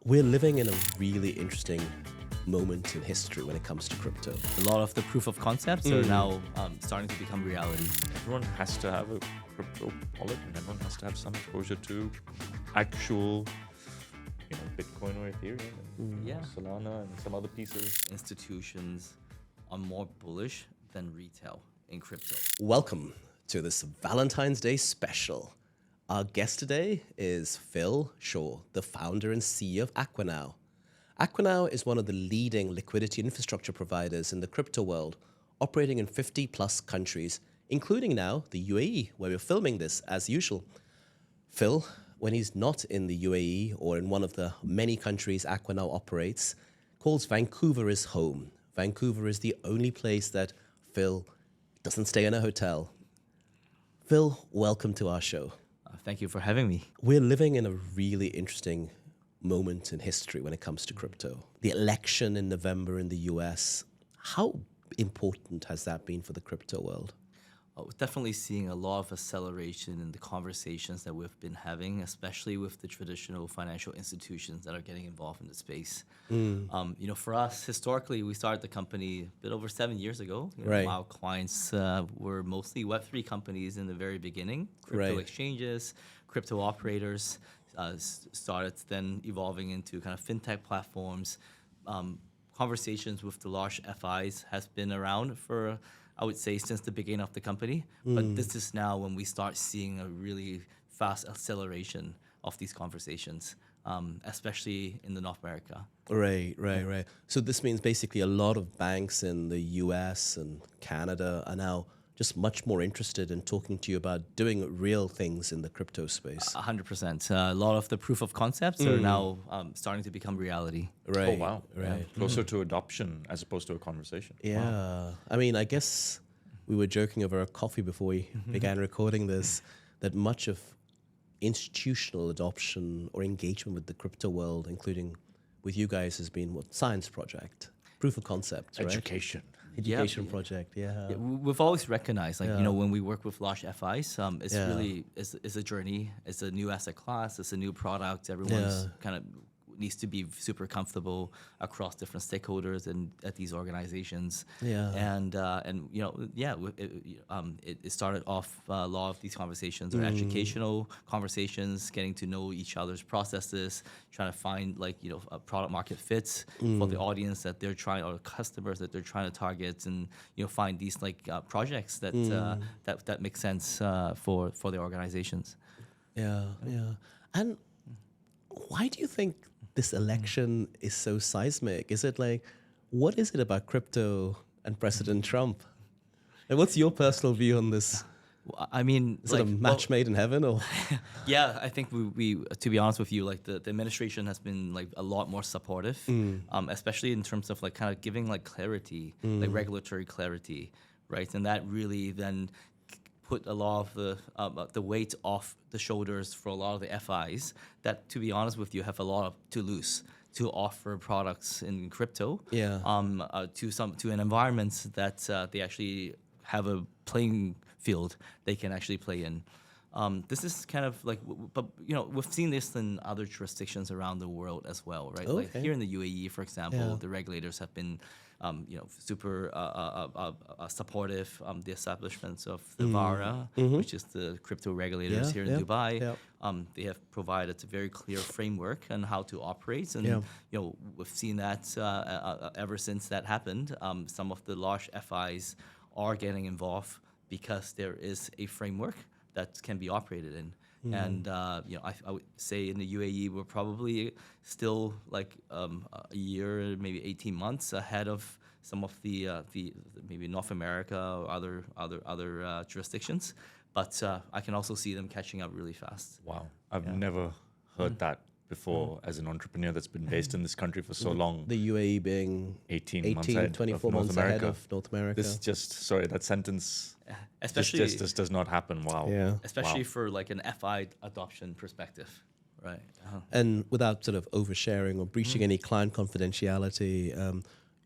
We're living in a really interesting moment in history when it comes to crypto. A lot of the proof of concepts are now starting to become reality. Everyone has to have a crypto wallet, and everyone has to have some exposure to actual, Bitcoin or Ethereum, and Solana, and some other pieces. Institutions are more bullish than retail in crypto. Welcome to this Valentine's Day special. Our guest today is Phil Sham, the founder and CEO of Aquanow. Aquanow is one of the leading liquidity infrastructure providers in the crypto world, operating in 50 plus countries, including now the UAE, where we're filming this as usual. Phil, when he's not in the UAE or in one of the many countries Aquanow operates, calls Vancouver his home. Vancouver is the only place that Phil doesn't stay in a hotel. Phil, welcome to our show. Thank you for having me. We're living in a really interesting moment in history when it comes to crypto. The election in November in the US, how important has that been for the crypto world? Definitely seeing a lot of acceleration in the conversations that we've been having, especially with the traditional financial institutions that are getting involved in the space. For us, historically, we started the company a bit over 7 years ago. Right. Our clients were mostly Web3 companies in the very beginning, crypto exchanges, crypto operators, started then evolving into kind of fintech platforms. Conversations with the large FIs has been around for, I would say, since the beginning of the company. But this is now when we start seeing a really fast acceleration of these conversations, especially in the North America. Right. So this means basically a lot of banks in the US and Canada are now just much more interested in talking to you about doing real things in the crypto space. 100%. A lot of the proof of concepts are now starting to become reality. Right. Oh, wow. Right. Yeah. Closer to adoption as opposed to a conversation. Yeah. Wow. I mean, I guess we were joking over a coffee before we began recording this, that much of institutional adoption or engagement with the crypto world, including with you guys, has been what? Science project, proof of concept, right? Education Project, yeah. We've always recognized, when we work with large FIs, it's really it's a journey. It's a new asset class. It's a new product. Everyone's kind of needs to be super comfortable across different stakeholders and at these organizations. It started off a lot of these conversations are educational conversations, getting to know each other's processes, trying to find product market fits for the audience that they're trying, or customers that they're trying to target, and find these projects that that make sense for the organizations. Yeah. And why do you think this election is so seismic? Is it what is it about crypto and President Trump? And what's your personal view on this? I mean, is it a match made in heaven, or? Yeah, I think we to be honest with you, the administration has been a lot more supportive, especially in terms of kind of giving clarity, regulatory clarity, right? And that really then put a lot of the weight off the shoulders for a lot of the FIs that, to be honest with you, have a lot to lose to offer products in crypto to an environment that they actually have a playing field they can actually play in. This is kind of but we've seen this in other jurisdictions around the world as well, right? Okay. Here in the UAE, for example, the regulators have been super supportive. The establishments of the VARA, which is the crypto regulators here in Dubai, they have provided a very clear framework on how to operate, and we've seen that ever since that happened. Some of the large FIs are getting involved because there is a framework that can be operated in. And I would say in the UAE we're probably still a year, maybe 18 months ahead of some of the maybe North America or other jurisdictions, but I can also see them catching up really fast. Wow, I've never heard that before as an entrepreneur that's been based in this country for so long. The UAE being 24 months ahead of North America. This that sentence especially just does not happen. Wow. Yeah. Especially for an FI adoption perspective, right? And without sort of oversharing or breaching any client confidentiality,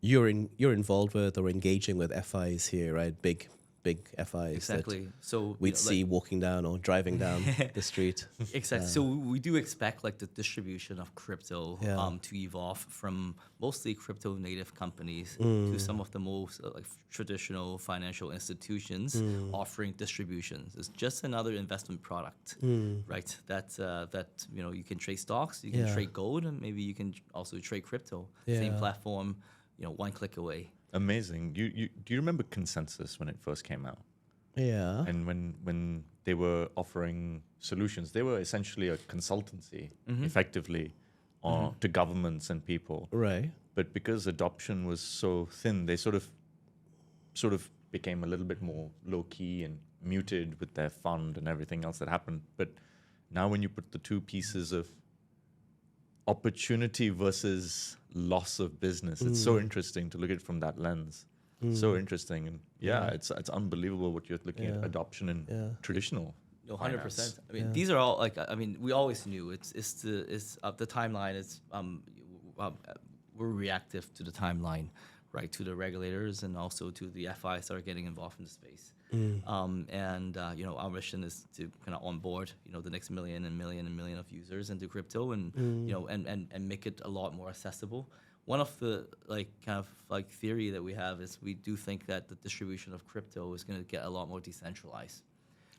you're involved with or engaging with FIs here, right? Big big FIs Exactly. that So we'd see walking down or driving down the street. Exactly. So we do expect like the distribution of crypto to evolve from mostly crypto native companies to some of the most like traditional financial institutions offering distributions. It's just another investment product, right? That you can trade stocks, you can trade gold, and maybe you can also trade crypto. Same platform, one click away. Amazing. Do you remember Consensus when it first came out? Yeah. And when they were offering solutions, they were essentially a consultancy, effectively, to governments and people. Right. But because adoption was so thin, they sort of became a little bit more low key and muted with their fund and everything else that happened. But now, when you put the two pieces of opportunity versus loss of business, it's so interesting to look at it from that lens. So interesting, and it's unbelievable what you're looking at adoption in traditional. No, 100%. I mean, these are all like, I mean, we always knew it's the timeline is we're reactive to the timeline, right? To the regulators and also to the FIs that are getting involved in the space. Our mission is to kind of onboard, the next million of users into crypto and and make it a lot more accessible. One of the theory that we have is we do think that the distribution of crypto is going to get a lot more decentralized.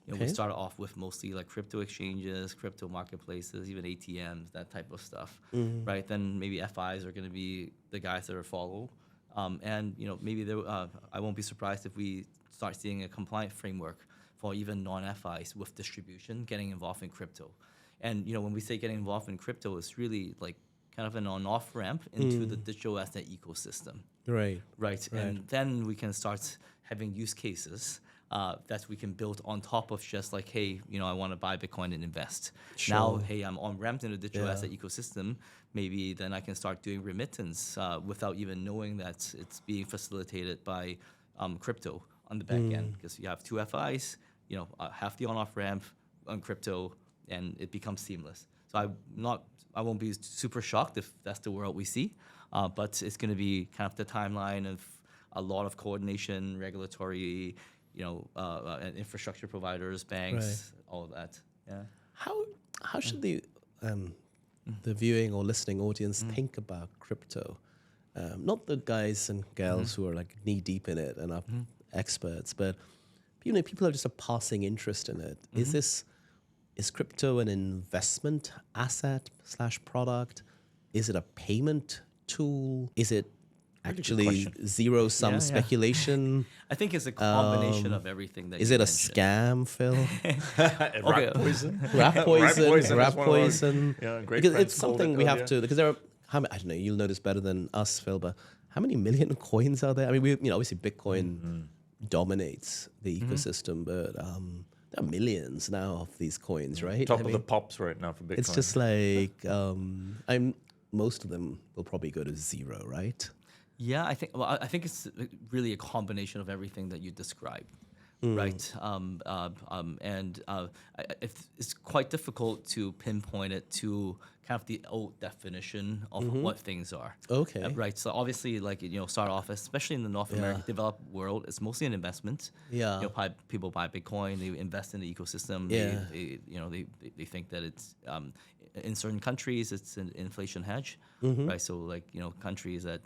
We started off with mostly like crypto exchanges, crypto marketplaces, even ATMs, that type of stuff, right? Then maybe FIs are going to be the guys that are follow, and maybe I won't be surprised if we start seeing a compliant framework for even non-FIs with distribution getting involved in crypto. And when we say getting involved in crypto, it's really like kind of an on-off ramp into the digital asset ecosystem. Right. And then we can start having use cases that we can build on top of just like, hey, I want to buy Bitcoin and invest. Sure. Now, hey, I'm on-ramped in the digital asset ecosystem. Maybe then I can start doing remittance without even knowing that it's being facilitated by crypto on the back end, because you have two FIs, have the on-off ramp on crypto, and it becomes seamless. So I won't be super shocked if that's the world we see, but it's going to be kind of the timeline of a lot of coordination, regulatory, and infrastructure providers, banks, all of that. Yeah. How should the viewing or listening audience think about crypto? Not the guys and girls who are like knee deep in it and are experts, but people are just a passing interest in it. Is crypto an investment asset / product? Is it a payment tool? Is it actually zero-sum speculation? I think it's a combination of everything that is you it a mentioned. Scam, Phil? Rat poison? Rat poison. Yeah, great. Because it's something we have to, because there are, I don't know, you'll know this better than us, Phil, but how many million coins are there? I mean, obviously Bitcoin dominates the ecosystem, but there are millions now of these coins, right? Top of the pops right now for Bitcoin. It's just like, most of them will probably go to zero, right? Yeah, I think it's really a combination of everything that you described, right? It's quite difficult to pinpoint it to kind of the old definition of what things are. Okay. Right. So obviously, like start off, especially in the North American developed world, it's mostly an investment. Yeah. People buy Bitcoin, they invest in the ecosystem. Yeah. They think that it's in certain countries it's an inflation hedge, right? So like countries that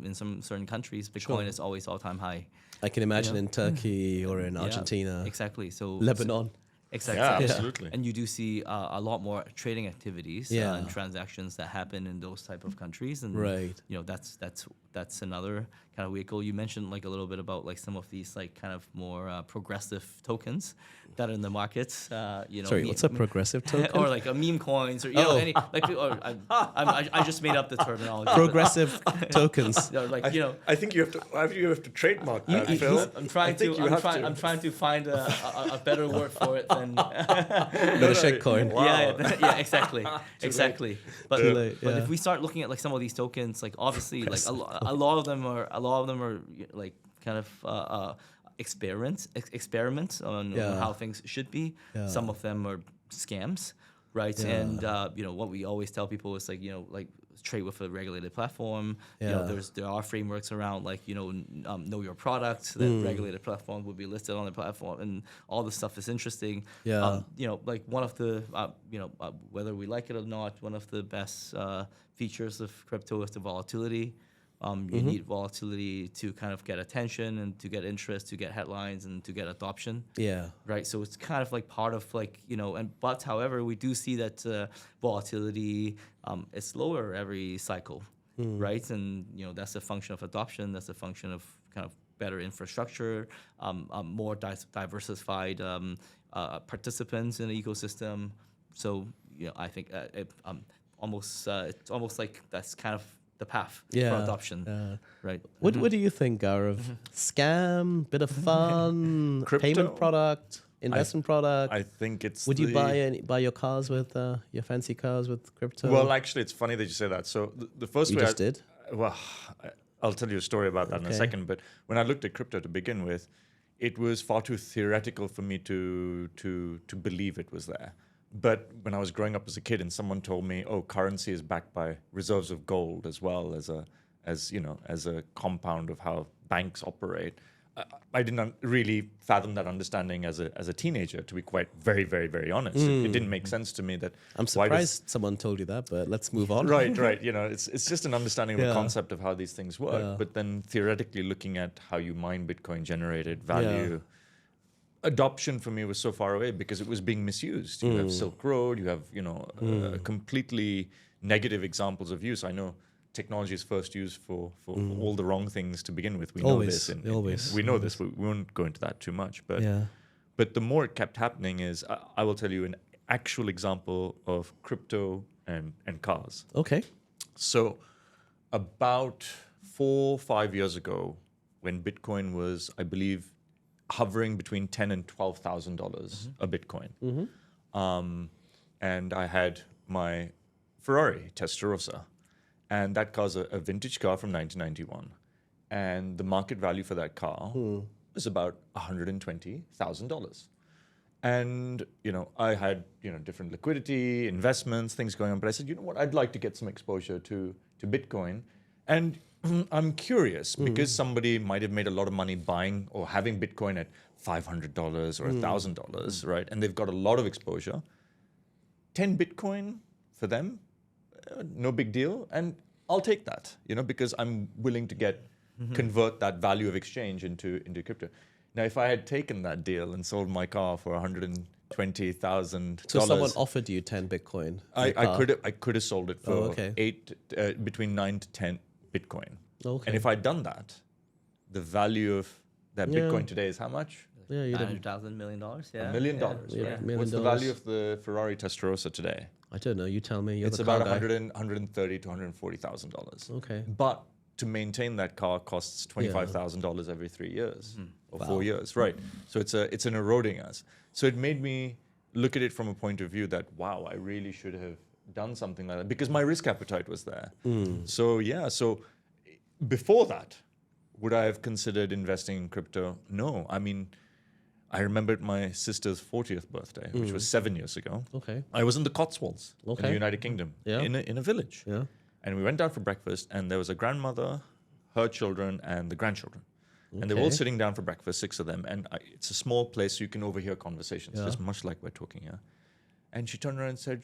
in some certain countries Bitcoin is always all-time high. I can imagine in Turkey or in Argentina. Exactly. So Lebanon. Exactly. Yeah, absolutely. And you do see a lot more trading activities and transactions that happen in those type of countries, and that's another kind of vehicle. You mentioned like a little bit about like some of these like kind of more progressive tokens that are in the market. Sorry, what's a progressive token? Or like a meme coins, or any like. I just made up the terminology. Progressive tokens. Like I think you have to trademark that, Phil. I'm trying to find a better word for it than shitcoin. Wow. Yeah, exactly. But if we start looking at like some of these tokens, like obviously like a lot of them are like kind of experiments on how things should be. Yeah. Some of them are scams, right? And what we always tell people is like trade with a regulated platform. There are frameworks around like know your product. That regulated platform would be listed on the platform, and all this stuff is interesting. Like one of the whether we like it or not, one of the best features of crypto is the volatility. You need volatility to kind of get attention and to get interest, to get headlines, and to get adoption. Yeah. Right. So it's kind of like part of like, but however, we do see that volatility is lower every cycle. Right. And, that's a function of adoption. That's a function of kind of better infrastructure, more diversified participants in the ecosystem. So, I think it's almost like that's kind of the path for adoption, right? What do you think, Gaurav? Scam, bit of fun, payment product, investment product? I think it's. Would you buy your cars with your fancy cars with crypto? Well, actually, it's funny that you say that. So the first you way just did. Well, I'll tell you a story about that in a second. But when I looked at crypto to begin with, it was far too theoretical for me to believe it was there. But when I was growing up as a kid and someone told me, oh, currency is backed by reserves of gold as well as a compound of how banks operate, I didn't really fathom that understanding as a teenager, to be quite very, very, very honest. It didn't make sense to me that. I'm surprised someone told you that, but let's move on. Right. It's just an understanding of the concept of how these things work. Yeah. But then theoretically looking at how you mine Bitcoin generated value. Yeah. Adoption for me was so far away because it was being misused. You have Silk Road, you have completely negative examples of use. I know technology is first used for all the wrong things to begin with. We know this. We know this. We won't go into that too much. But the more it kept happening is, I will tell you an actual example of crypto and cars. Okay. So about 4 or 5 years ago, when Bitcoin was, I believe, hovering between $10,000 and $12,000 a Bitcoin. And I had my Ferrari Testarossa, and that car's a vintage car from 1991. And the market value for that car was about $120,000. And, I had, different liquidity, investments, things going on. But I said, you know what, I'd like to get some exposure to Bitcoin. And I'm curious because somebody might have made a lot of money buying or having Bitcoin at $500 or $1,000, right? And they've got a lot of exposure. 10 Bitcoin for them, no big deal. And I'll take that, because I'm willing to convert that value of exchange into crypto. Now, if I had taken that deal and sold my car for $120,000. So someone offered you 10 Bitcoin? I could have sold it for between 9 to 10 Bitcoin. Okay. And if I'd done that, the value of that Bitcoin today is how much? Yeah, $900,000 million. Yeah, $1 million. Yeah. Right? What's the value of the Ferrari Testarossa today? I don't know. You tell me. It's about $130,000 to $140,000. Okay. But to maintain that car costs $25,000 every 3 years or 4 years, right? So it's an eroding us. So it made me look at it from a point of view that I really should have done something like that because my risk appetite was there. So before that, would I have considered investing in crypto? No. I mean, I remembered my sister's 40th birthday, which was 7 years ago. Okay. I was in the Cotswolds in the United Kingdom, in a village. Yeah. And we went down for breakfast, and there was a grandmother, her children, and the grandchildren. Okay. And they were all sitting down for breakfast, 6 of them. And it's a small place, so you can overhear conversations, just much like we're talking here. And she turned around and said,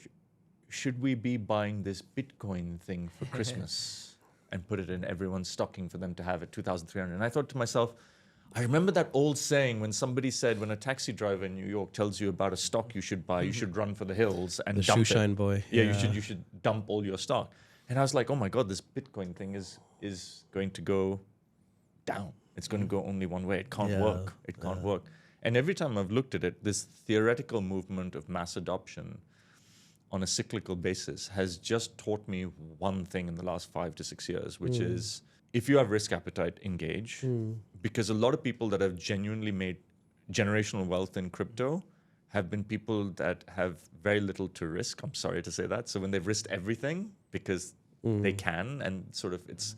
should we be buying this Bitcoin thing for Christmas and put it in everyone's stocking for them to have at 2,300? And I thought to myself, I remember that old saying when somebody said, when a taxi driver in New York tells you about a stock you should buy, you should run for the hills and dump it. The shoeshine boy. Yeah, you should dump all your stock. And I was like, oh my God, this Bitcoin thing is going to go down. It's going to go only one way. It can't work. It can't work. And every time I've looked at it, this theoretical movement of mass adoption on a cyclical basis has just taught me one thing in the last 5 to 6 years, which is if you have risk appetite, engage. Because a lot of people that have genuinely made generational wealth in crypto have been people that have very little to risk. I'm sorry to say that. So when they've risked everything because they can, and sort of it's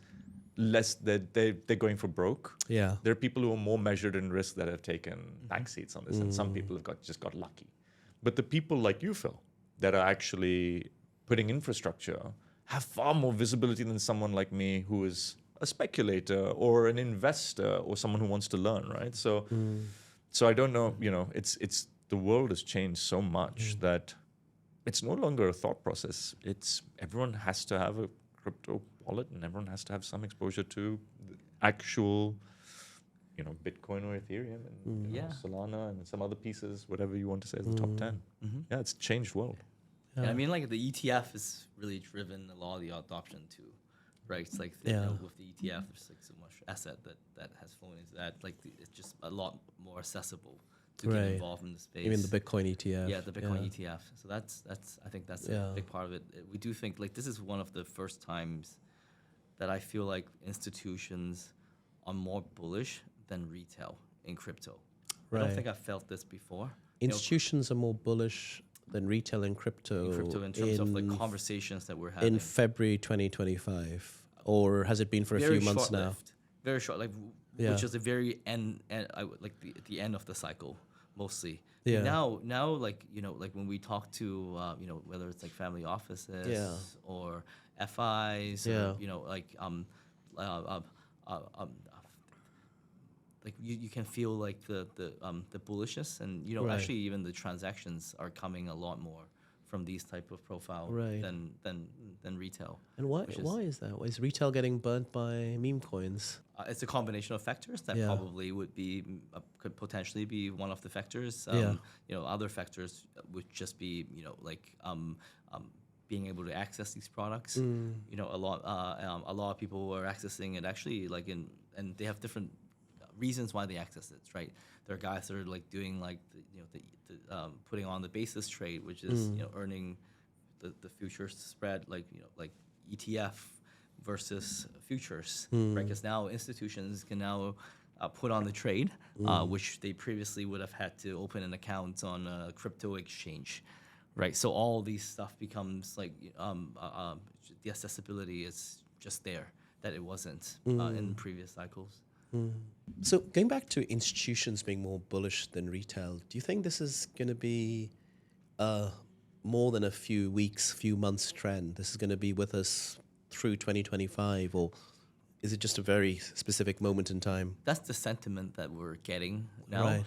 less that they're going for broke. Yeah. There are people who are more measured in risk that have taken back seats on this, and some people have just got lucky. But the people like you, Phil, that are actually putting infrastructure have far more visibility than someone like me who is a speculator or an investor or someone who wants to learn, right? So, so I don't know, it's the world has changed so much that it's no longer a thought process. It's everyone has to have a crypto wallet and everyone has to have some exposure to the actual, Bitcoin or Ethereum and Solana and some other pieces, whatever you want to say is the top 10. Yeah, it's changed world. Yeah, I mean, like the ETF has really driven a lot of the adoption too, right? It's like with the ETF, there's like so much asset that has flown into that. Like it's just a lot more accessible to get involved in the space. Even the Bitcoin ETF. Yeah, the Bitcoin ETF. So that's I think that's a big part of it. We do think like this is one of the first times that I feel like institutions are more bullish than retail in crypto. I don't think I've felt this before. Institutions are more bullish than retail in crypto. In terms of like conversations that we're having. In February 2025. Or has it been for a few months now? Very short, which is the very end, like the end of the cycle, mostly. Yeah. Now, like when we talk to whether it's like family offices or FIs, or, like you can feel like the bullishness, and actually even the transactions are coming a lot more from these type of profile than retail. And why is that? Is retail getting burnt by meme coins? It's a combination of factors that probably could potentially be one of the factors. Other factors would just be being able to access these products. A lot of people are accessing it actually and they have different reasons why they access it, right? There are guys that are like doing like the putting on the basis trade, which is earning the futures spread, like ETF versus futures, right? Because now institutions can now put on the trade, which they previously would have had to open an account on a crypto exchange, right? So all these stuff becomes like the accessibility is just there that it wasn't in previous cycles. So going back to institutions being more bullish than retail, do you think this is going to be more than a few weeks, few months trend? This is going to be with us through 2025, or is it just a very specific moment in time? That's the sentiment that we're getting now. Right.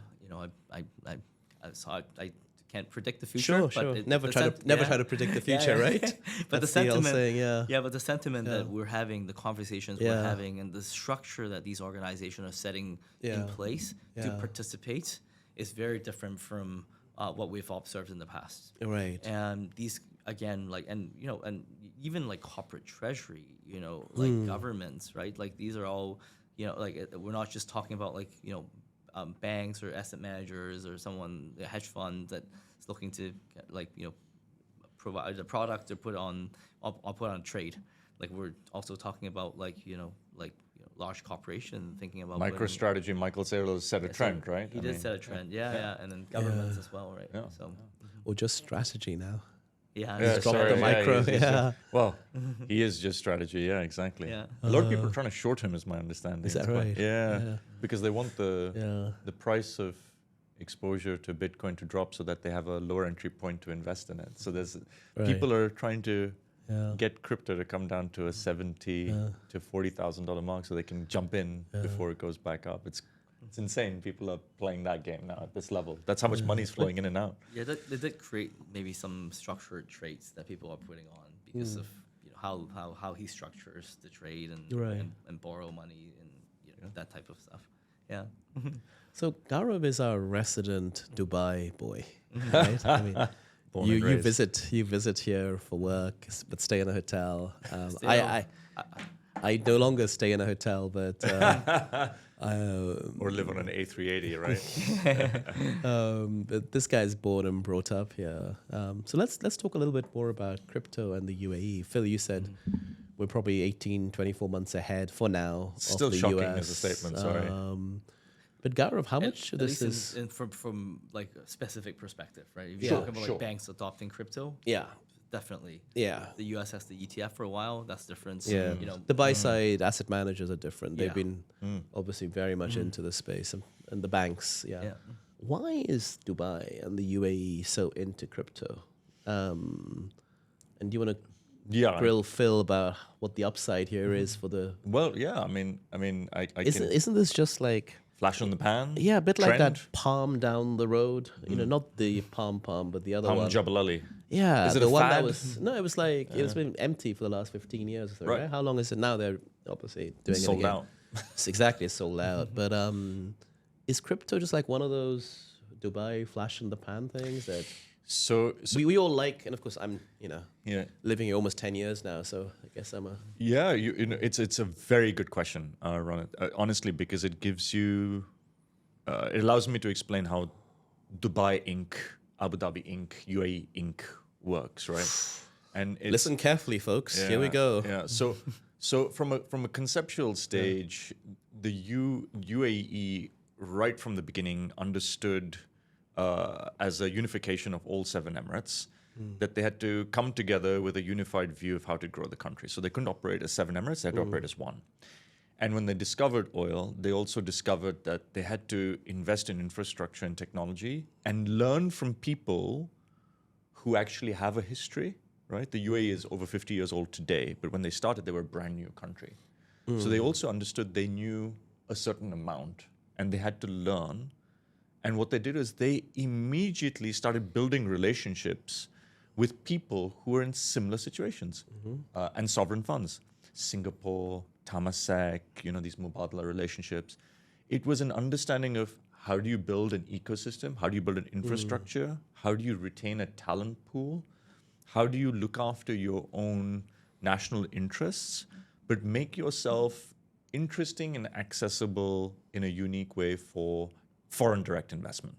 I can't predict the future. Sure. But Never try to predict the future, right? But That's the sentiment, saying, but the sentiment that we're having, the conversations we're having, and the structure that these organizations are setting in place to participate is very different from what we've observed in the past. Right. And these again, and even like corporate treasury, like governments, right? Like these are all, we're not just talking about banks or asset managers or a hedge fund that's looking to provide a product or put on trade. Like we're also talking about large corporation thinking about MicroStrategy. Michael Saylor set a trend, right? He did set a trend, and then governments as well, right? Yeah. So, or just strategy now. Well, he is just strategy. Yeah, exactly. Yeah. A lot of people are trying to short him, is my understanding. Is that right? Yeah, because they want the price of exposure to Bitcoin to drop so that they have a lower entry point to invest in it. So people are trying to get crypto to come down to a $70,000 to $40,000 mark so they can jump in before it goes back up. It's insane. People are playing that game now at this level. That's how much money is flowing in and out. Yeah, they did create maybe some structured trades that people are putting on because of how he structures the trade and borrow money and that type of stuff. Yeah. So Gaurav is our resident Dubai boy, right? I mean, you visit here for work, but stay in a hotel. I no longer stay in a hotel, but or live on an A380, right? But this guy's born and brought up here. So let's talk a little bit more about crypto and the UAE. Phil, you said we're probably 18, 24 months ahead for now. Still of the shocking US. as a statement. Sorry. But Gaurav, how much of this is from like a specific perspective, right? If you're talking about banks adopting crypto, definitely. Yeah. The US has the ETF for a while. That's different. Yeah. The buy side asset managers are different. They've been obviously very much into the space, and the banks. Yeah. Why is Dubai and the UAE so into crypto? And do you want to Yeah. grill Phil about what the upside here is for the? Well, yeah. I mean, I can Isn't this just like? flash on the pan. Yeah, a bit like trend, that palm down the road. You know, not the palm, but the other Palm one. Jabal Ali. Yeah, Is it the a one that fad? was no, it was like it's been empty for the last 15 years or so, Right. right? How long is it now? They're obviously doing it Sold again. out. Exactly, it's sold out. But is crypto just like one of those Dubai flash in the pan things that So we all like? And of course, I'm yeah. living here almost 10 years now, so I guess I'm a Yeah, you know, it's a very good question, Ronit. Honestly, because it gives you, it allows me to explain how Dubai Inc., Abu Dhabi Inc., UAE Inc. works, right? And it's, listen carefully, folks. Here we yeah, go. Yeah. So from a conceptual stage, the UAE right from the beginning understood as a unification of all 7 Emirates that they had to come together with a unified view of how to grow the country. So they couldn't operate as 7 Emirates; they had to operate as one. And when they discovered oil, they also discovered that they had to invest in infrastructure and technology and learn from people who actually have a history, right? The UAE is over 50 years old today, but when they started, they were a brand new country. So they also understood they knew a certain amount and they had to learn. And what they did is they immediately started building relationships with people who were in similar situations and sovereign funds. Singapore, Temasek, these Mubadala relationships. It was an understanding of how do you build an ecosystem? How do you build an infrastructure? How do you retain a talent pool? How do you look after your own national interests, but make yourself interesting and accessible in a unique way for foreign direct investment?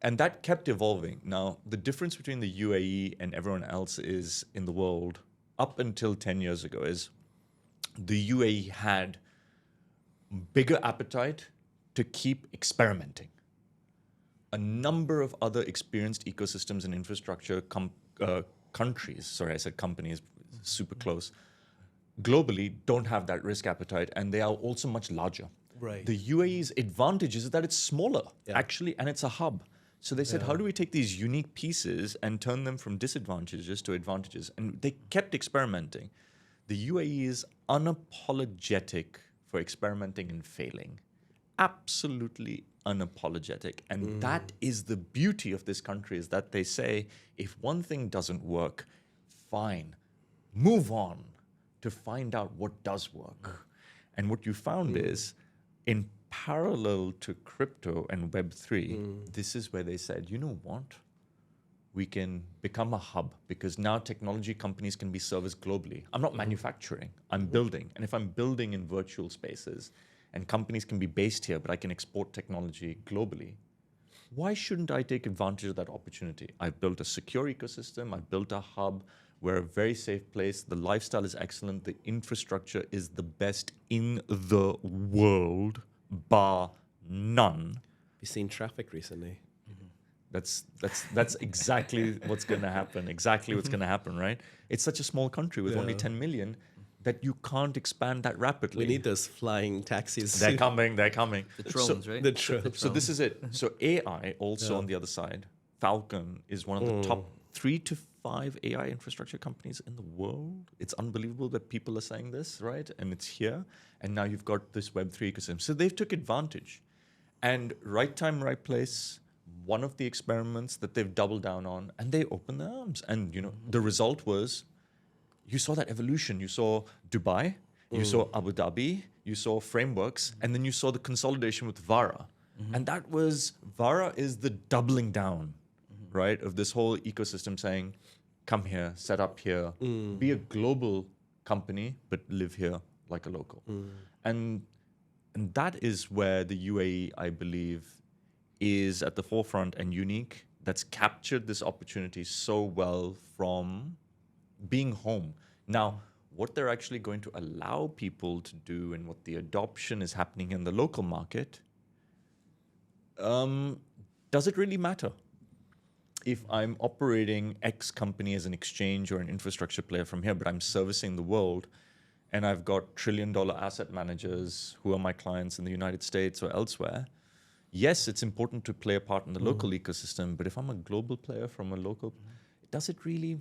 And that kept evolving. Now, the difference between the UAE and everyone else is in the world up until 10 years ago is the UAE had bigger appetite to keep experimenting. A number of other experienced ecosystems and infrastructure countries, sorry, I said companies, super close, globally don't have that risk appetite, and they are also much larger. Right. The UAE's advantage is that it's smaller, actually, and it's a hub. So they said, how do we take these unique pieces and turn them from disadvantages to advantages? And they kept experimenting. The UAE is unapologetic for experimenting and failing. Absolutely unapologetic. And that is the beauty of this country, is that they say, if one thing doesn't work, fine, move on to find out what does work. And what you found is, in parallel to crypto and Web3, this is where they said, you know what? We can become a hub, because now technology companies can be serviced globally. I'm not manufacturing, I'm building. And if I'm building in virtual spaces and companies can be based here, but I can export technology globally, why shouldn't I take advantage of that opportunity? I've built a secure ecosystem, I've built a hub, we're a very safe place, the lifestyle is excellent, the infrastructure is the best in the world, bar none. You've seen traffic recently. That's exactly what's going to happen. Exactly what's going to happen, right? It's such a small country with only 10 million that you can't expand that rapidly. We need those flying taxis. They're coming. The drones, right? The drones. So this is it. So AI also on the other side. Falcon is one of the top 3 to 5 AI infrastructure companies in the world. It's unbelievable that people are saying this, right? And it's here. And now you've got this Web3 ecosystem. So they've took advantage. And right time, right place, one of the experiments that they've doubled down on, and they opened their arms. And the result was, you saw that evolution. You saw Dubai, you saw Abu Dhabi, you saw frameworks, and then you saw the consolidation with Vara. And that was, Vara is the doubling down, right, of this whole ecosystem saying, come here, set up here, be a global company, but live here like a local. And that is where the UAE, I believe, is at the forefront and unique, that's captured this opportunity so well from being home. Now, what they're actually going to allow people to do and what the adoption is happening in the local market, does it really matter? If I'm operating X company as an exchange or an infrastructure player from here, but I'm servicing the world, and I've got trillion-dollar asset managers who are my clients in the United States or elsewhere, yes, it's important to play a part in the local ecosystem, but if I'm a global player from a local, does it really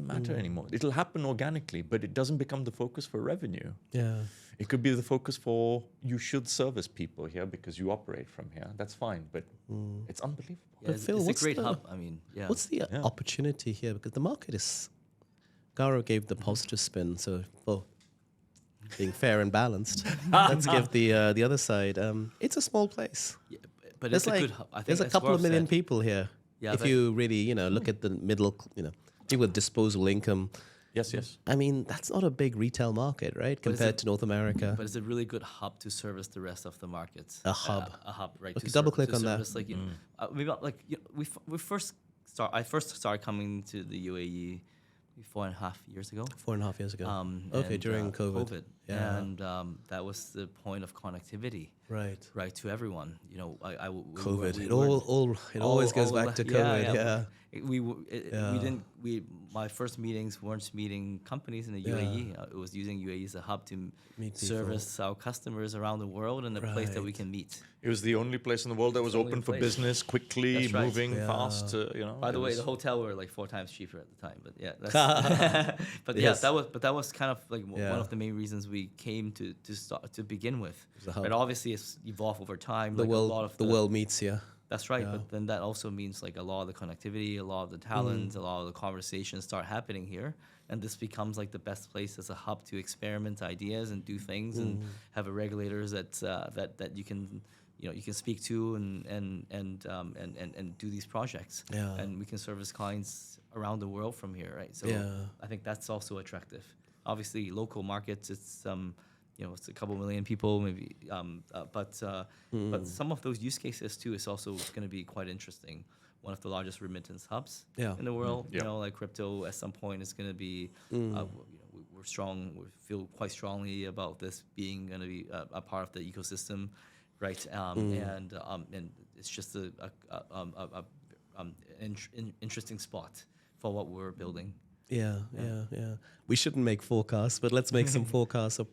matter anymore? It'll happen organically, but it doesn't become the focus for revenue. Yeah. It could be the focus for you should service people here because you operate from here. That's fine, but it's unbelievable. Yeah, But it's, Phil, it's a what's great the- hub. I mean, yeah. What's the opportunity here? Because the market is. Gaurav gave the positive spin, so well, being fair and balanced. Let's give the other side. It's a small place. Yeah, but There's it's a like good hub. I think there's a as couple of Gaurav million said, people here. Yeah, if but- you really look at the middle, people with disposable income. Yes. I mean, that's not a big retail market, right? But is Compared it- to North America. But it's a really good hub to service the rest of the markets. A hub. A hub, right? Okay, to double click to on that. service, like, maybe like I first started coming to the UAE 4.5 years ago. 4.5 years ago. And, during COVID. Yeah. And that was the point of connectivity, Right. right, to everyone. COVID. We It weren't- it always goes all back to the- COVID. Yeah. We didn't. My first meetings weren't meeting companies in the UAE. It was using UAE as a hub to Meet service our customers around the world and a place that we Right. can meet. It was the only place in the world that was Only open for place. business, quickly, That's right. moving Yeah. fast. By the it way, was- the hotel were like 4 times cheaper at the time, but yeah, that's but Yes. that was kind of like Yeah. one of the main reasons we came to start to begin with. a hub. But obviously, it's evolved over time. The like a lot world of the world meets here. That's right, Yeah. but then that also means like a lot of the connectivity, a lot of the talent, a lot of the conversations start happening here, and this becomes like the best place as a hub to experiment ideas and do things, and have a regulators that you can you can speak to and do these projects, Yeah. and we can service clients around the world from here, right? So Yeah. I think that's also attractive. Obviously, local markets, it's it's a couple million people, maybe. But some of those use cases too is also going to be quite interesting. One of the largest remittance hubs Yeah. in the world. Yeah. Like crypto at some point is going to be. We're strong. We feel quite strongly about this being going to be a part of the ecosystem, right? And it's just a interesting spot for what we're building. Yeah. We shouldn't make forecasts, but let's make some forecasts of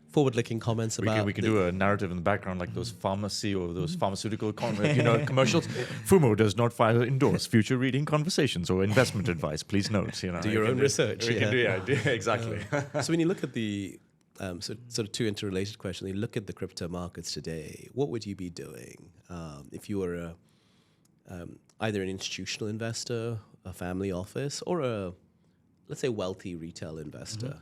forward-looking comments about. We can do a narrative in the background like those pharmacy or those pharmaceutical commercials. Fumo does not endorse future reading conversations or investment advice. Please note. Do your own research. We can do, exactly. So when you look at the sort of two interrelated questions, you look at the crypto markets today. What would you be doing if you were either an institutional investor, a family office, or let's say wealthy retail investor?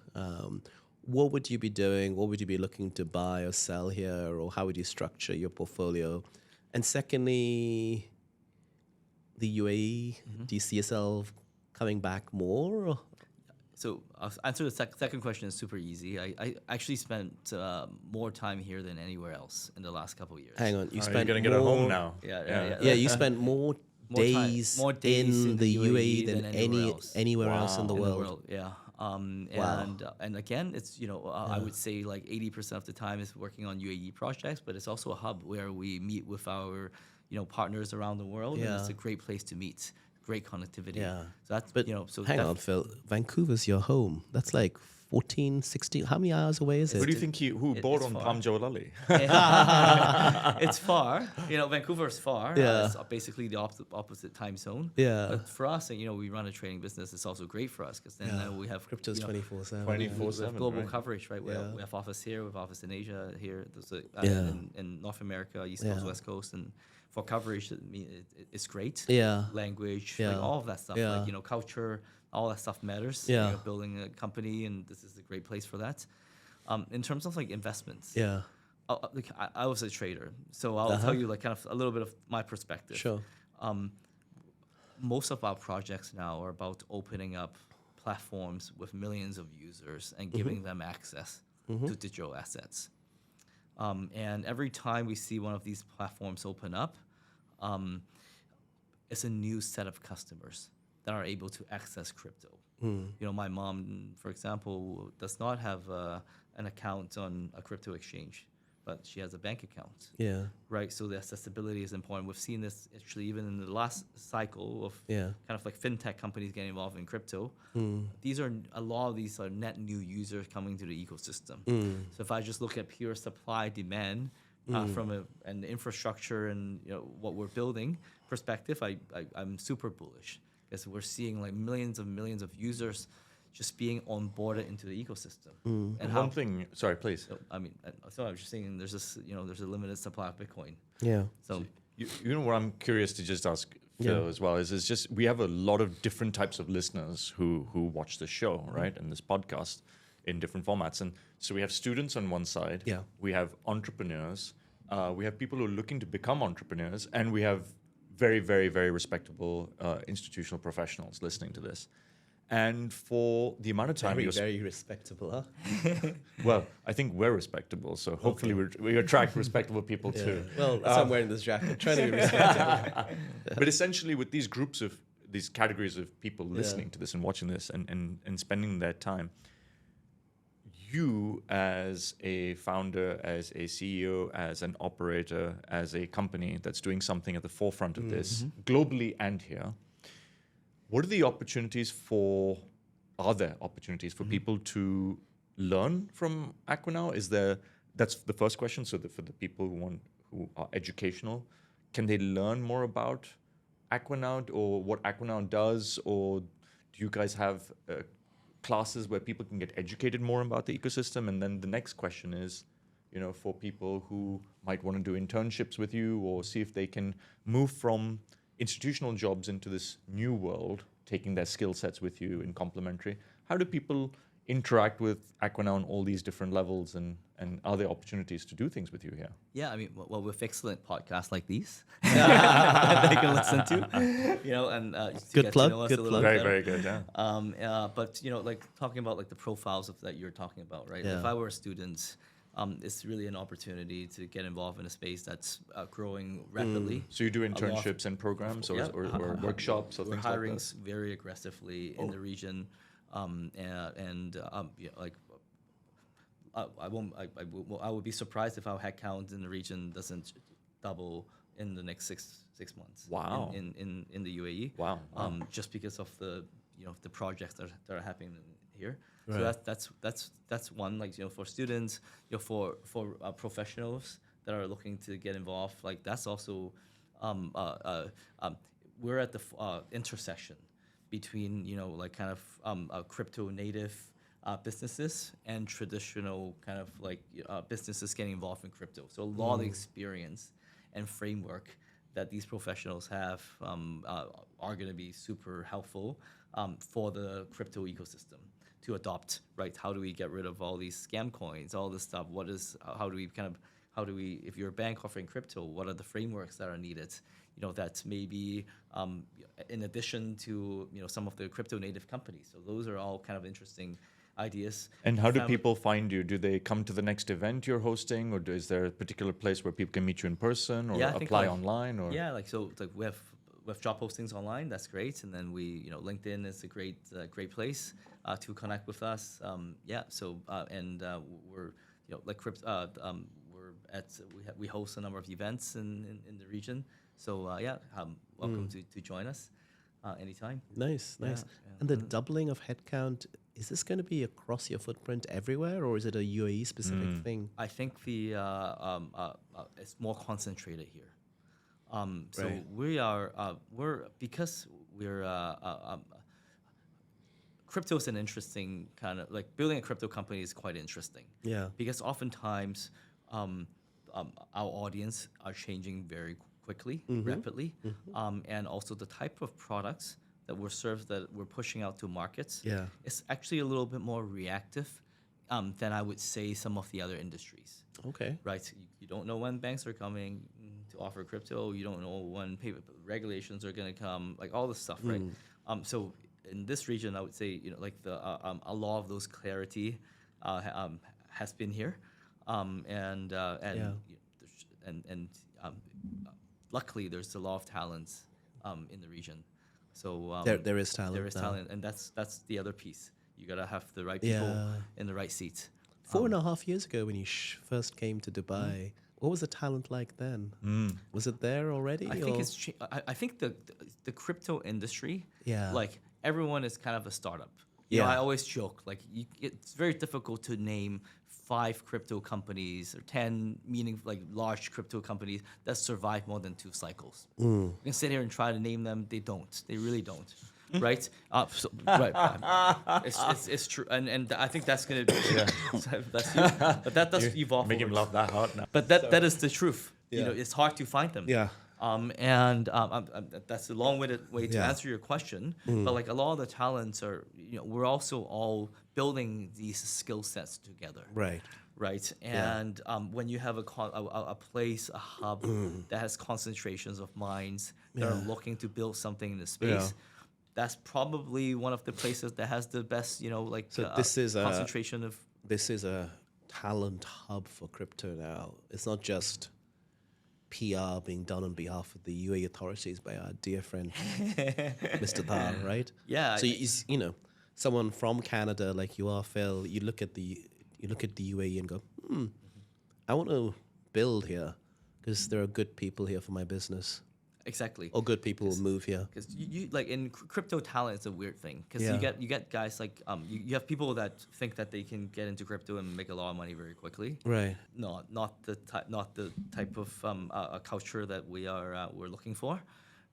What would you be doing? What would you be looking to buy or sell here, or how would you structure your portfolio? And secondly, the UAE. Do you see yourself coming back more? Or? So I'll answer the second question is super easy. I actually spent more time here than anywhere else in the last couple of years. Hang on, you You're spent going to get a home more- now. Yeah. Yeah, you spent more days in the UAE than anywhere else in the world. Yeah. Wow. And again, it's I would say like 80% of the time is working on UAE projects, but it's also a hub where we meet with our partners around the world, and it's a great place to meet. Great connectivity. Yeah. So that's But hang on, Phil. Vancouver's your home. That's like 14, 16. How many hours away is it? Who do you think who bought it's on far. Palm Jalali? It's far. Vancouver's far. Yeah. It's basically the opposite time zone. Yeah. But for us, we run a trading business. It's also great for us because then we have Crypto's 24/7. 24/7. global right? coverage, right? Yeah. We have office here, we have office in Asia here. There's in North America, East Coast, Yeah. West Coast, and for coverage, it's great. Yeah. Language, Yeah. like all of that stuff, Yeah. like culture, all that stuff matters. Yeah. You're building a company, and this is a great place for that. In terms of like investments, Yeah. I was a trader, so I'll tell you like kind of a little bit of my perspective. Sure. Most of our projects now are about opening up platforms with millions of users and giving them access to digital assets. And every time we see one of these platforms open up, it's a new set of customers that are able to access crypto. My mom, for example, does not have an account on a crypto exchange, but she has a bank account. Yeah. Right, so the accessibility is important. We've seen this actually even in the last cycle of Yeah. kind of like fintech companies getting involved in crypto. A lot of these are net new users coming to the ecosystem. So if I just look at pure supply demand from an infrastructure and what we're building perspective, I'm super bullish because we're seeing like millions of users just being onboarded into the ecosystem. And one thing, sorry, please. So, I mean, so I was just saying, there's this, there's a limited supply of Bitcoin. Yeah. So You know what I'm curious to just ask Phil as well is just we have a lot of different types of listeners who watch the show, right, and this podcast in different formats. And so we have students on one side, we have entrepreneurs, we have people who are looking to become entrepreneurs, and we have very, very, very respectable institutional professionals listening to this. And for the amount of time very respectable, huh? Well, I think we're respectable, so hopefully we attract respectable people too. Well, that's why I'm wearing this jacket, trying to be respectable. But essentially, with these groups of these categories of people listening to this and watching this and spending their time, you as a founder, as a CEO, as an operator, as a company that's doing something at the forefront of this globally and here, what are the opportunities are there opportunities for people to learn from Aquanow? That's the first question. So for the people who are educational, can they learn more about Aquanow or what Aquanow does? Or do you guys have classes where people can get educated more about the ecosystem? And then the next question is, for people who might want to do internships with you or see if they can move from institutional jobs into this new world, taking their skill sets with you in complementary. How do people interact with Aquanow on all these different levels, and are there opportunities to do things with you here? Yeah, I mean, well, with excellent podcasts like these that they can listen to, and to Good get plug, to know us good a little plug. bit Very, better. very good, yeah. But like talking about like the profiles that you're talking about, right? Yeah. If I were a student, it's really an opportunity to get involved in a space that's growing rapidly. So you do internships and programs or workshops or We're things like hiring that? very aggressively in the region, I would be surprised if our headcount in the region doesn't double in the next six months. Wow. In the UAE. Wow. Just because of the the projects that are happening here. Right. So that's one, like for students, for professionals that are looking to get involved, like that's also we're at the intersection between like kind of crypto native businesses and traditional kind of like businesses getting involved in crypto. So a lot of experience and framework that these professionals have are going to be super helpful for the crypto ecosystem to adopt, right? How do we get rid of all these scam coins, all this stuff? How do we, if you're a bank offering crypto, what are the frameworks that are needed? That maybe in addition to, some of the crypto native companies. So those are all kind of interesting ideas. And how do people find you? Do they come to the next event you're hosting, or is there a particular place where people can meet you in person, or apply online? Or We have job postings online. That's great, and then LinkedIn is a great place to connect with us. We're we host a number of events in the region. So welcome to join us anytime. Nice. Yeah. And the doubling of headcount, is this going to be across your footprint everywhere, or is it a UAE specific thing? I think it's more concentrated here. So Right. Crypto is an interesting kind of, like, building a crypto company is quite interesting. Yeah. Because oftentimes our audience are changing very quickly, rapidly, and also the type of products that we're pushing out to markets. Yeah. It's actually a little bit more reactive than I would say some of the other industries. Okay. Right, you don't know when banks are coming to offer crypto. You don't know when regulations are going to come, like all this stuff, right? So in this region, I would say, like a lot of those clarity has been here, luckily there's a lot of talents in the region. So There is talent. There is now. talent, and that's the other piece. You gotta have the right people in the right seats. 4.5 years ago, when you first came to Dubai, what was the talent like then? Was it there already? I think I think the crypto industry, Yeah. like everyone is kind of a startup. Yeah. I always joke, like it's very difficult to name 5 crypto companies or 10 large crypto companies that survive more than 2 cycles. You can sit here and try to name them. They don't. They really don't. right? It's true, and I think that's gonna be that's you. But that does evolve. Make him laugh that hard now. But that is the truth. Yeah. You know, it's hard to find them. Yeah. That's a long-winded way to answer your question. But like a lot of the talents are, you know, we're also all building these skill sets together. Right. Right. And when you have a place, a hub that has concentrations of minds that are looking to build something in the space, that's probably one of the places that has the best, you know, like this is concentration of. This is a talent hub for crypto now. It's not just PR being done on behalf of the UAE authorities by our dear friend Mr. Dhar, right? Yeah. So you know, someone from Canada like you are, Phil. You look at the UAE and go, I want to build here because there are good people here for my business. Exactly. Or good people will move here. Because you like in crypto talent, it's a weird thing because you get guys like you have people that think that they can get into crypto and make a lot of money very quickly. Right. Not the type of a culture that we're looking for,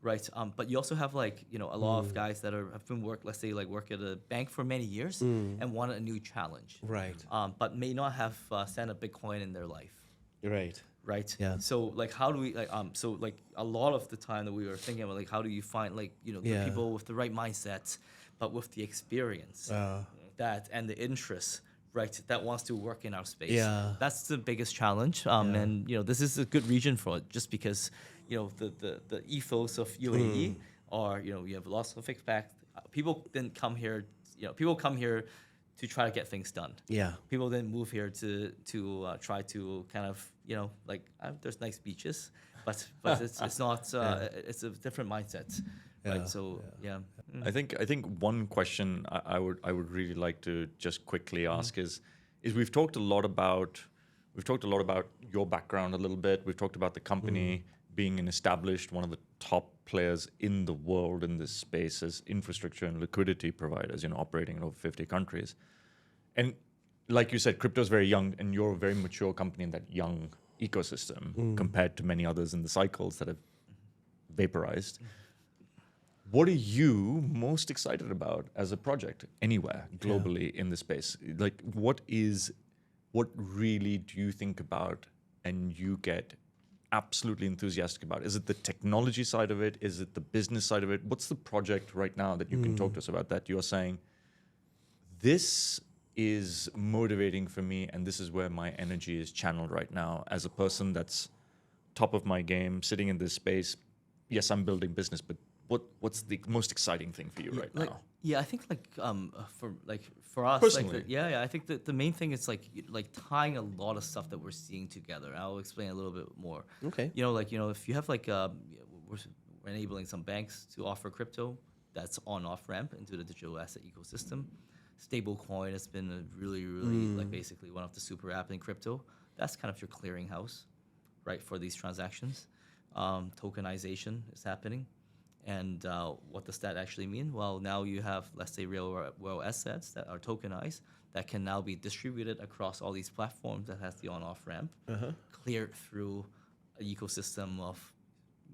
right? But you also have like, you know, a lot of guys that have been work at a bank for many years and want a new challenge. Right. But may not have sent a Bitcoin in their life. Right. Right. Yeah. So like, how do we like so like a lot of the time that we were thinking about like how do you find like, you know, the people with the right mindset, but with the experience that and the interest, right, that wants to work in our space. Yeah. That's the biggest challenge. And you know, this is a good region for it, just because, you know, the ethos of UAE are, you know, you have lots of expat. People didn't come here. You know, people come here to try to get things done. Yeah. People didn't move here to try to kind of, you know, like there's nice beaches, but it's not it's a different mindset, right? So I think one question I would really like to just quickly ask is we've talked a lot about your background a little bit. We've talked about the company being an established, one of the top players in the world in this space as infrastructure and liquidity providers, you know, operating in over 50 countries. And like you said, crypto is very young, and you're a very mature company in that young ecosystem compared to many others in the cycles that have vaporized. What are you most excited about as a project anywhere globally in the space? Like, what really do you think about and you get absolutely enthusiastic about? Is it the technology side of it? Is it the business side of it? What's the project right now that you can talk to us about that you're saying, this is motivating for me and this is where my energy is channeled right now as a person that's top of my game, sitting in this space? Yes, I'm building business, but what's the most exciting thing for you right now? Yeah, I think for us personally, I think that the main thing is like tying a lot of stuff that we're seeing together. I'll explain a little bit more. Okay. You know, if you have we're enabling some banks to offer crypto that's on-off ramp into the digital asset ecosystem. Stablecoin has been a really like basically one of the super apps in crypto. That's kind of your clearinghouse, right, for these transactions. Tokenization is happening. And what does that actually mean? Well, now you have, let's say, real world assets that are tokenized that can now be distributed across all these platforms that has the on-off ramp, cleared through an ecosystem of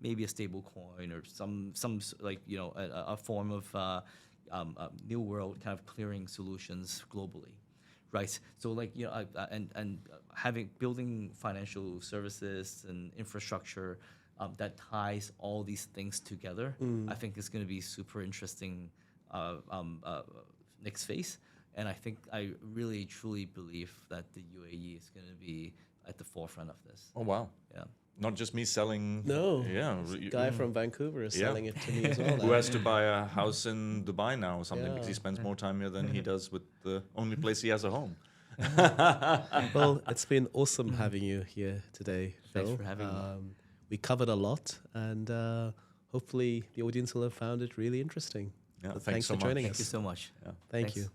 maybe a stable coin or some like, you know, a form of new world kind of clearing solutions globally. Right, so like, you know, and building financial services and infrastructure that ties all these things together, I think is going to be super interesting next phase. And I think I really truly believe that the UAE is going to be at the forefront of this. Oh wow! Yeah. Not just me selling. No. Yeah. Guy from Vancouver is selling it to me as well. Who has to buy a house in Dubai now or something because he spends more time here than he does with the only place he has a home. Well, it's been awesome having you here today, Phil. Thanks for having me. We covered a lot, and hopefully the audience will have found it really interesting. Yeah, Thanks so for joining much. us. Thank you so much. Yeah. Thank Thanks. you.